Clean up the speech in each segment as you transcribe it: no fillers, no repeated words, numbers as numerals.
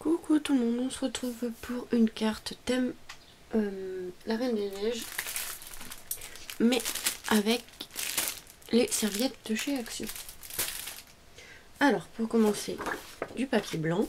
Coucou tout le monde, on se retrouve pour une carte thème la Reine des Neiges, mais avec les serviettes de chez Action. Alors pour commencer, du papier blanc,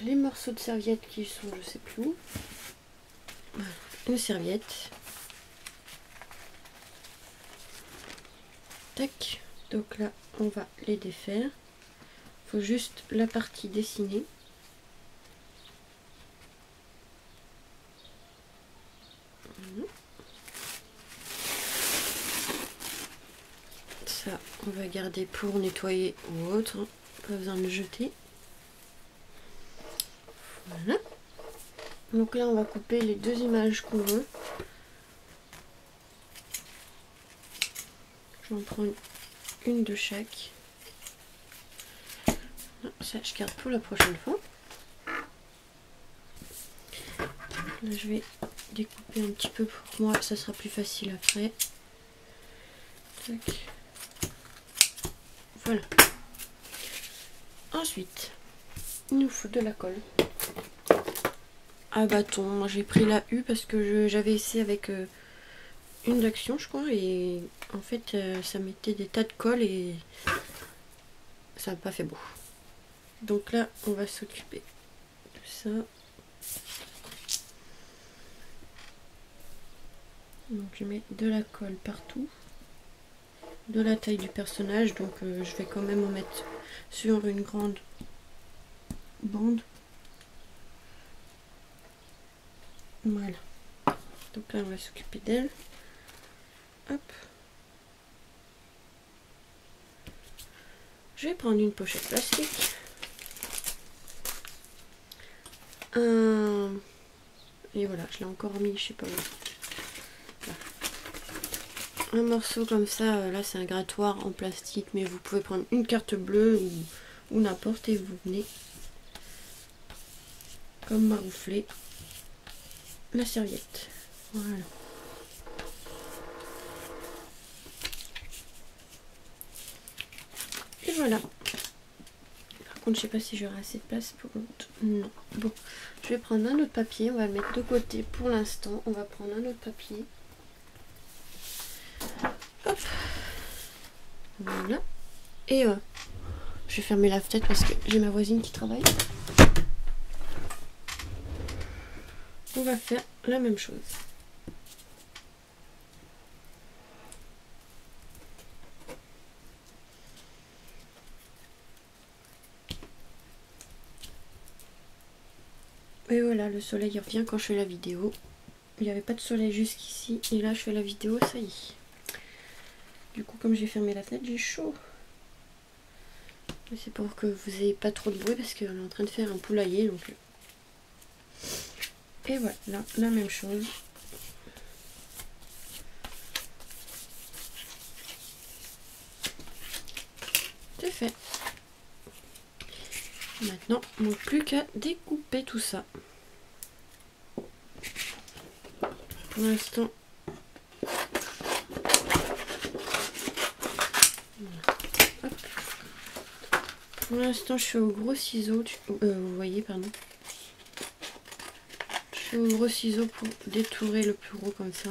les morceaux de serviettes qui sont je sais plus où, voilà, une serviette, tac, donc là on va les défaire. Faut juste la partie dessinée. Ça, on va garder pour nettoyer ou autre, hein. Pas besoin de le jeter. Voilà. Donc là, on va couper les deux images qu'on veut. Je vais en prendre une de chaque. Ça, je garde pour la prochaine fois. Là, je vais découper un petit peu pour moi, ça sera plus facile après. Tac. Voilà. Ensuite, il nous faut de la colle à bâton. Moi, j'ai pris la U parce que j'avais essayé avec une d'Action, je crois, et en fait, ça mettait des tas de colle et ça n'a pas fait beau. Donc là, on va s'occuper de ça. Donc je mets de la colle partout, de la taille du personnage, donc je vais quand même en mettre sur une grande bande. Voilà. Donc là on va s'occuper d'elle. Hop. Je vais prendre une pochette plastique. Et voilà, je l'ai encore mis, je sais pas où. Un morceau comme ça, là c'est un grattoir en plastique, mais vous pouvez prendre une carte bleue ou n'importe et vous venez comme maroufler la serviette. Voilà. Et voilà. Par contre, je sais pas si j'aurai assez de place pour l'autre. Non. Bon, je vais prendre un autre papier, on va le mettre de côté pour l'instant. On va prendre un autre papier. Hop. Voilà. Et je vais fermer la fenêtre parce que j'ai ma voisine qui travaille. On va faire la même chose. Et voilà, le soleil revient quand je fais la vidéo. Il n'y avait pas de soleil jusqu'ici. Et là, je fais la vidéo, ça y est. Du coup, comme j'ai fermé la fenêtre, j'ai chaud. C'est pour que vous n'ayez pas trop de bruit parce qu'on est en train de faire un poulailler. Donc... Et voilà, là, la même chose. C'est fait. Maintenant, il ne manque plus qu'à découper tout ça. Pour l'instant, pour l'instant, je suis au gros ciseau. Vous voyez, pardon. Je suis au gros ciseau pour détourer le plus gros comme ça.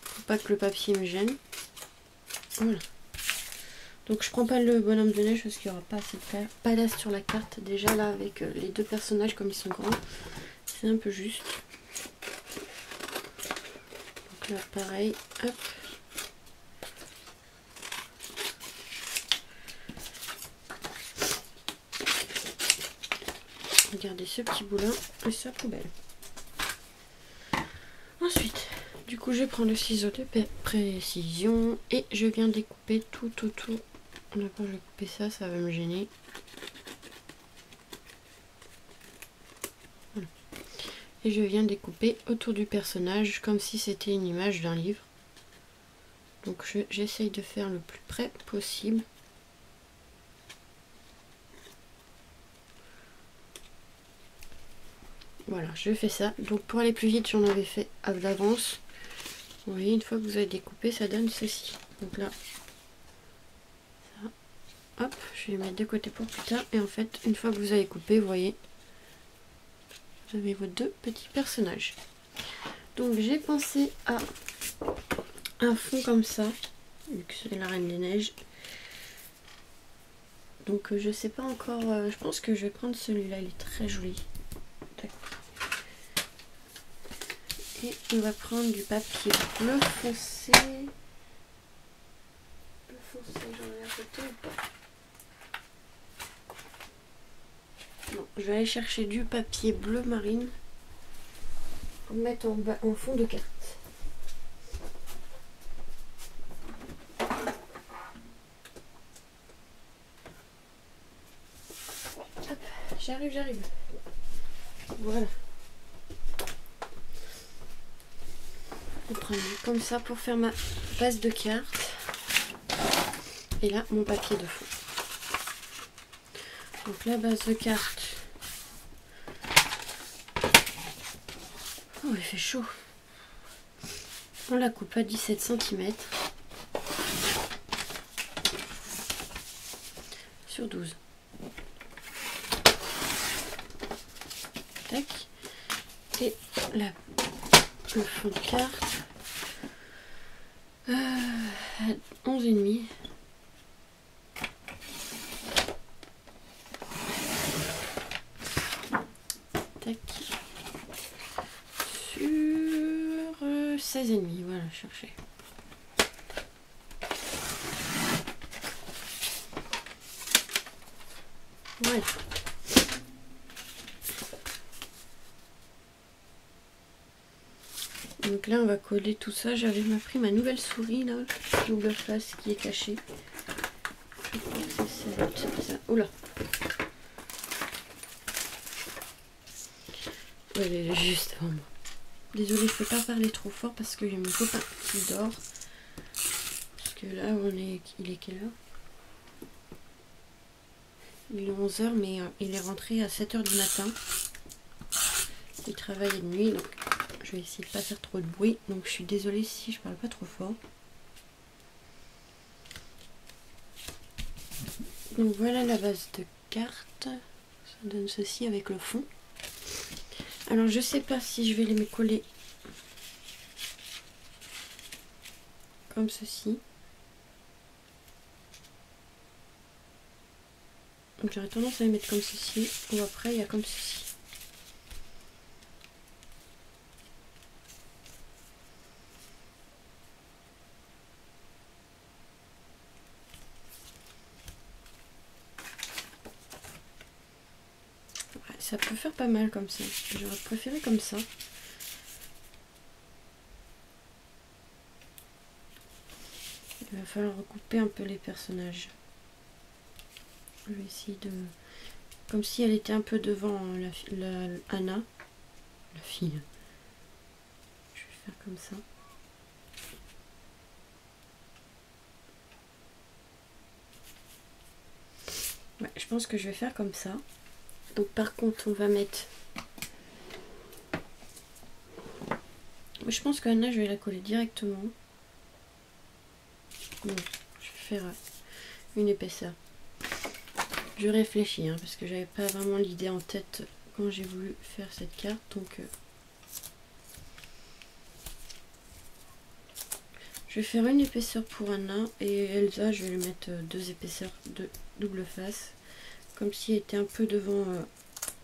Pour pas que le papier me gêne. Voilà. Donc je prends pas le bonhomme de neige parce qu'il n'y aura pas assez de place sur la carte. Déjà là, avec les deux personnages comme ils sont grands, c'est un peu juste. Donc là, pareil. Hop. Regardez ce petit boulin et sa poubelle. Ensuite, du coup, je prends le ciseau de précision et je viens découper tout. D'accord, je vais couper ça, ça va me gêner. Voilà. Et je viens découper autour du personnage comme si c'était une image d'un livre. Donc j'essaye de faire le plus près possible. Voilà, je fais ça. Donc pour aller plus vite, j'en avais fait à l'avance. Vous voyez, une fois que vous avez découpé, ça donne ceci. Donc là, ça. hop, je vais les mettre de côté pour plus tard. Et en fait, une fois que vous avez coupé, vous voyez, vous avez vos deux petits personnages. Donc j'ai pensé à un fond comme ça, vu que c'est la Reine des Neiges. Donc je sais pas encore, je pense que je vais prendre celui-là, il est très joli. Et on va prendre du papier bleu foncé. Bleu foncé, j'en ai à côté ou pas? Non, je vais aller chercher du papier bleu marine pour mettre en fond de carte. Hop, j'arrive. Voilà. Je vais prendre comme ça pour faire ma base de carte. Et là, mon papier de fond. Donc la base de carte. Oh, il fait chaud. On la coupe à 17 cm sur 12. Tac. Et là, le fond de carte. 11,5. Tac. Sur 16,5. Voilà, chercher. Voilà. Donc là on va coller tout ça. J'avais pris ma nouvelle souris là, double face qui est cachée. Je crois que c'est ça. Oula. Ouais, elle est juste avant moi. Désolée, je peux pas parler trop fort parce que j'ai mon copain qui dort. Parce que là il est quelle heure? Il est 11 h, mais il est rentré à 7 h du matin. Il travaille de nuit, donc je vais essayer de pas faire trop de bruit. Donc je suis désolée si je parle pas trop fort. Donc voilà la base de carte. Ça donne ceci avec le fond. Alors je sais pas si je vais les coller comme ceci. Donc j'aurais tendance à les mettre comme ceci. Ou après il y a comme ceci. Ouais, ça peut faire pas mal comme ça. J'aurais préféré comme ça. Il va falloir recouper un peu les personnages. Je vais essayer de... Comme si elle était un peu devant la Anna. La fille. Je vais faire comme ça. Ouais, je pense que je vais faire comme ça. Donc par contre on va mettre... Je pense qu'Anna je vais la coller directement. Bon, je vais faire une épaisseur. Je réfléchis hein, parce que j'avais pas vraiment l'idée en tête quand j'ai voulu faire cette carte. Donc je vais faire une épaisseur pour Anna et Elsa je vais lui mettre deux épaisseurs de double face. Comme si elle était un peu devant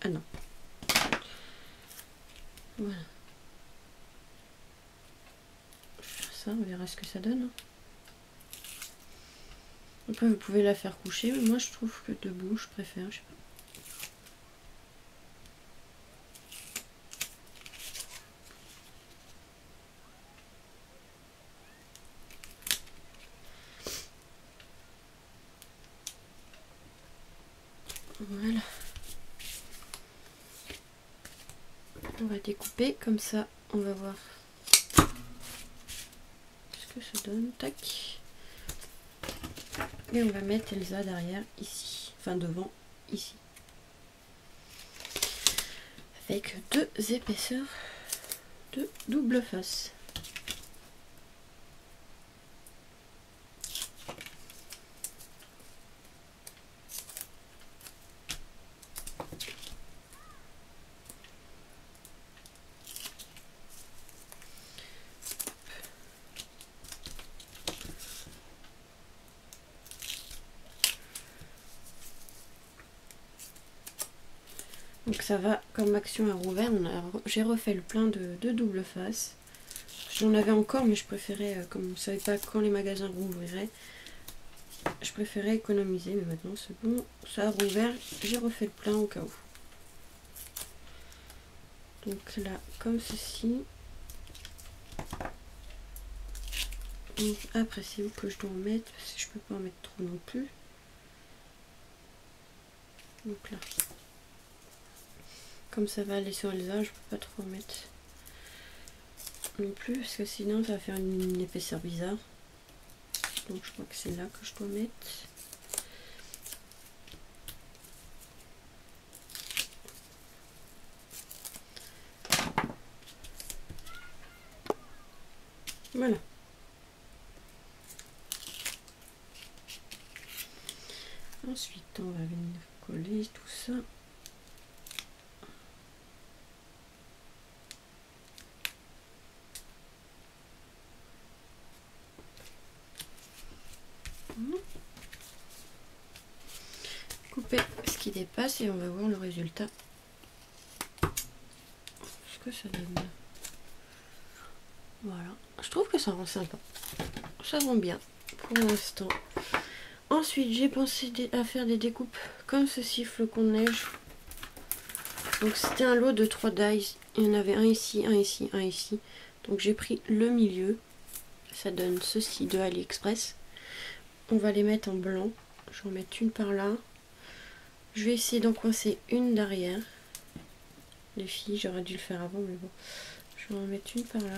Anna. Voilà. Je vais faire ça, on verra ce que ça donne. Après vous pouvez la faire coucher, mais moi je trouve que debout je préfère, je sais pas. Voilà. On va découper comme ça, on va voir ce que ça donne. Tac. Et on va mettre Elsa derrière ici, enfin devant ici. Avec deux épaisseurs de double face. Donc ça va comme action à rouvert. J'ai refait le plein de double face. J'en avais encore, mais je préférais, comme on ne savait pas quand les magasins rouvriraient, je préférais économiser. Mais maintenant c'est bon, ça a rouvert. J'ai refait le plein au cas où. Donc là, comme ceci. Donc après, c'est où que je dois en mettre, parce que je peux pas en mettre trop non plus. Donc là, comme ça va aller sur Elsa, je peux pas trop en mettre non plus, parce que sinon ça va faire une épaisseur bizarre. Donc je crois que c'est là que je dois mettre. Voilà. Ensuite, on va venir coller tout ça. Couper ce qui dépasse et on va voir le résultat. Ce que ça donne. Voilà. Je trouve que ça rend sympa. Ça rend bien pour l'instant. Ensuite, j'ai pensé à faire des découpes comme ceci, flocon de neige. Donc c'était un lot de 3 dies. Il y en avait un ici, un ici, un ici. Donc j'ai pris le milieu. Ça donne ceci de AliExpress. On va les mettre en blanc. Je vais en mettre une par là. Je vais essayer d'en coincer une derrière. Les filles, j'aurais dû le faire avant, mais bon. Je vais en mettre une par là.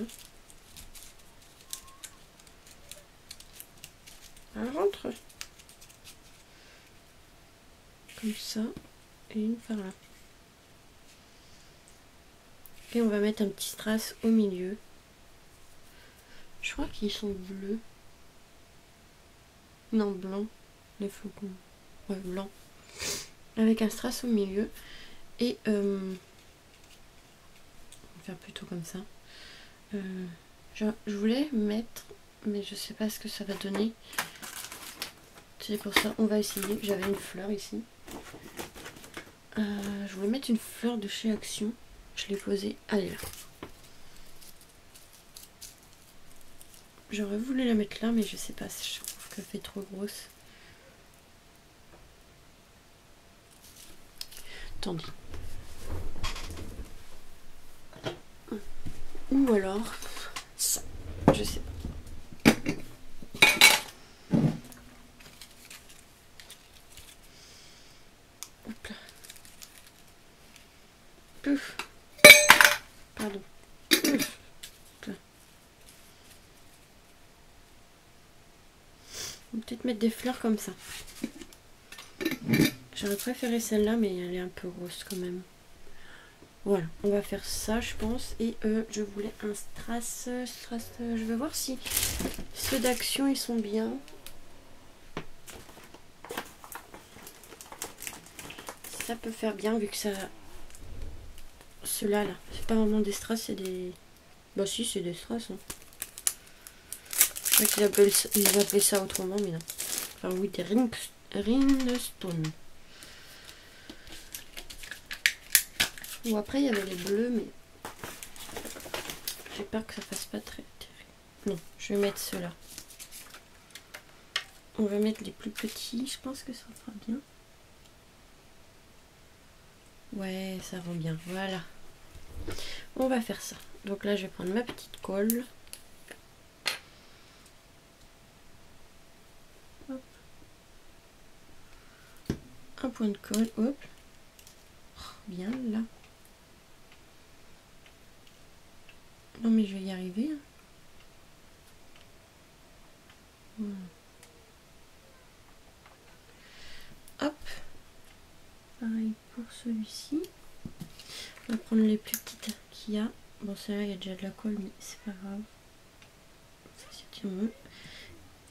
Elle rentre. Comme ça. Et une par là. Et on va mettre un petit strass au milieu. Je crois qu'ils sont bleus. Non, blanc. Les flocons. Ouais, blanc. Avec un strass au milieu. Et on va faire plutôt comme ça. Je voulais mettre, mais je sais pas ce que ça va donner. C'est pour ça, on va essayer. J'avais une fleur ici. Je voulais mettre une fleur de chez Action. Je l'ai posée. Allez là. J'aurais voulu la mettre là, mais je sais pas. Je trouve qu'elle fait trop grosse. Attendez. Ou alors ça. Je sais pas. Hop là. Pouf. Pardon. Pouf. On va peut-être mettre des fleurs comme ça. J'aurais préféré celle-là, mais elle est un peu grosse quand même. Voilà, on va faire ça, je pense. Et je voulais un strass. Je vais voir si ceux d'Action, ils sont bien. Ça peut faire bien, vu que ça... Ceux-là, là, c'est pas vraiment des strass, c'est des... Bah si, c'est des strass. Hein. Je crois qu'ils appelaient ça autrement, mais non. Enfin oui, des rhinestone. Ou après, il y avait les bleus, mais... J'ai peur que ça fasse pas très terrible. Non, je vais mettre ceux-là. On va mettre les plus petits, je pense que ça fera bien. Ouais, ça rend bien, voilà. On va faire ça. Donc là, je vais prendre ma petite colle. Hop. Un point de colle, hop. Oh, bien là. Non mais je vais y arriver. Hein. Voilà. Hop. Pareil pour celui-ci. On va prendre les plus petites qu'il y a. Bon, celle-là, il y a déjà de la colle, mais c'est pas grave. Ça se tient mieux.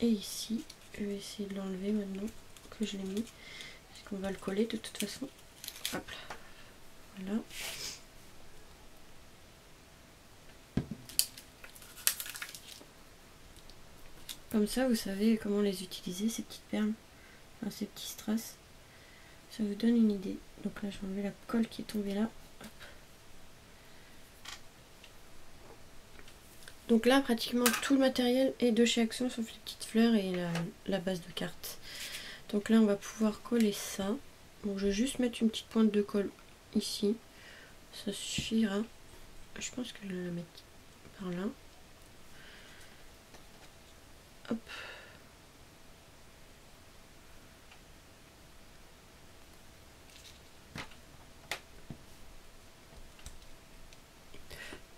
Et ici, je vais essayer de l'enlever maintenant que je l'ai mis. Parce qu'on va le coller de toute façon. Hop là. Voilà. Comme ça, vous savez comment les utiliser, ces petites perles. Enfin, ces petits strass. Ça vous donne une idée. Donc là, je vais enlever la colle qui est tombée là. Hop. Donc là, pratiquement tout le matériel est de chez Action, sauf les petites fleurs et la base de cartes. Donc là, on va pouvoir coller ça. Bon, je vais juste mettre une petite pointe de colle ici. Ça suffira. Je pense que je vais la mettre par là. Hop.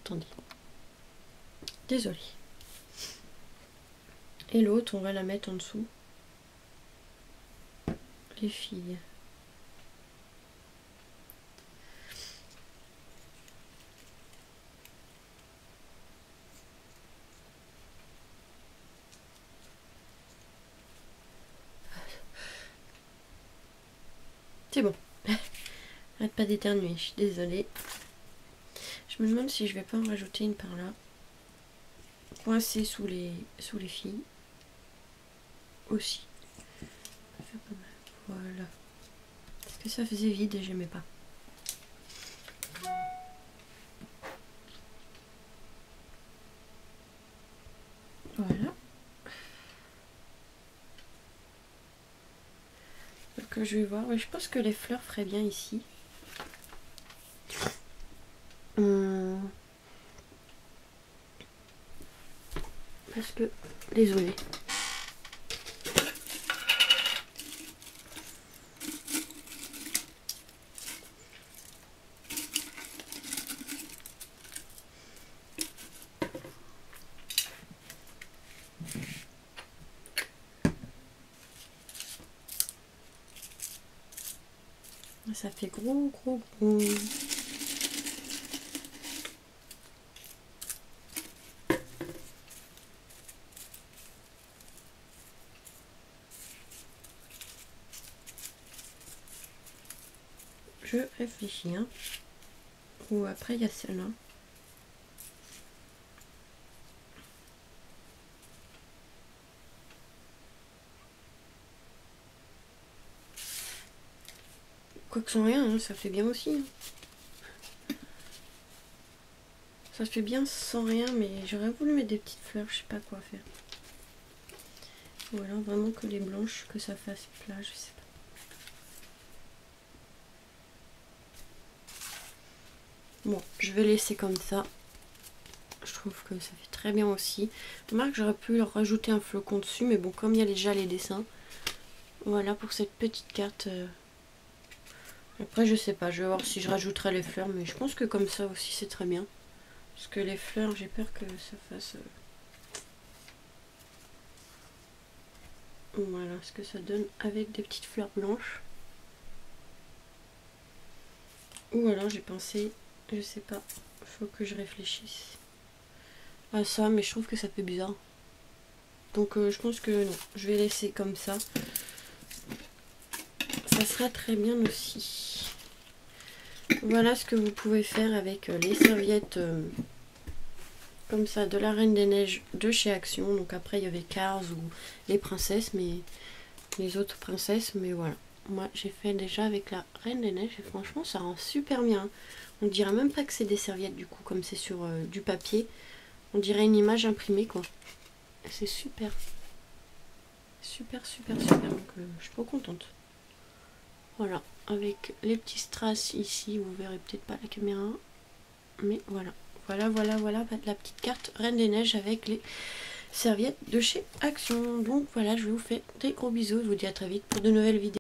Attendez. Désolée. Et l'autre, on va la mettre en dessous. Les filles. C'est bon. Arrête pas d'éternuer, je suis désolée. Je me demande si je vais pas en rajouter une par là. Coincée sous les filles. Aussi. Ça fait pas mal. Voilà. Parce que ça faisait vide et j'aimais pas. Voilà. Donc je vais voir. Je pense que les fleurs feraient bien ici. Parce que, désolée. Ça fait gros. Je réfléchis, hein. Ou après il y a celle-là. Quoique sans rien, hein, ça fait bien aussi. Hein. Ça fait bien sans rien, mais j'aurais voulu mettre des petites fleurs, je sais pas quoi faire. Ou alors vraiment que les blanches, que ça fasse plat, je sais pas. Bon, je vais laisser comme ça. Je trouve que ça fait très bien aussi. Remarque, j'aurais pu leur rajouter un flocon dessus, mais bon, comme il y a déjà les dessins. Voilà pour cette petite carte. Après, je sais pas, je vais voir si je rajouterai les fleurs, mais je pense que comme ça aussi, c'est très bien. Parce que les fleurs, j'ai peur que ça fasse... Voilà ce que ça donne avec des petites fleurs blanches. Ou alors j'ai pensé, je sais pas, faut que je réfléchisse à ça, mais je trouve que ça fait bizarre. Donc je pense que non, je vais laisser comme ça. Ça sera très bien aussi. Voilà ce que vous pouvez faire avec les serviettes comme ça de la Reine des Neiges de chez Action. Donc après il y avait Cars ou les princesses, mais les autres princesses, mais voilà. Moi j'ai fait déjà avec la Reine des Neiges et franchement ça rend super bien. On dirait même pas que c'est des serviettes du coup, comme c'est sur du papier. On dirait une image imprimée quoi. C'est super. Super. Donc je suis trop contente. Voilà, avec les petits strass ici, vous verrez peut-être pas la caméra. Mais voilà. Voilà la petite carte Reine des Neiges avec les serviettes de chez Action. Donc voilà, je vous fais des gros bisous. Je vous dis à très vite pour de nouvelles vidéos.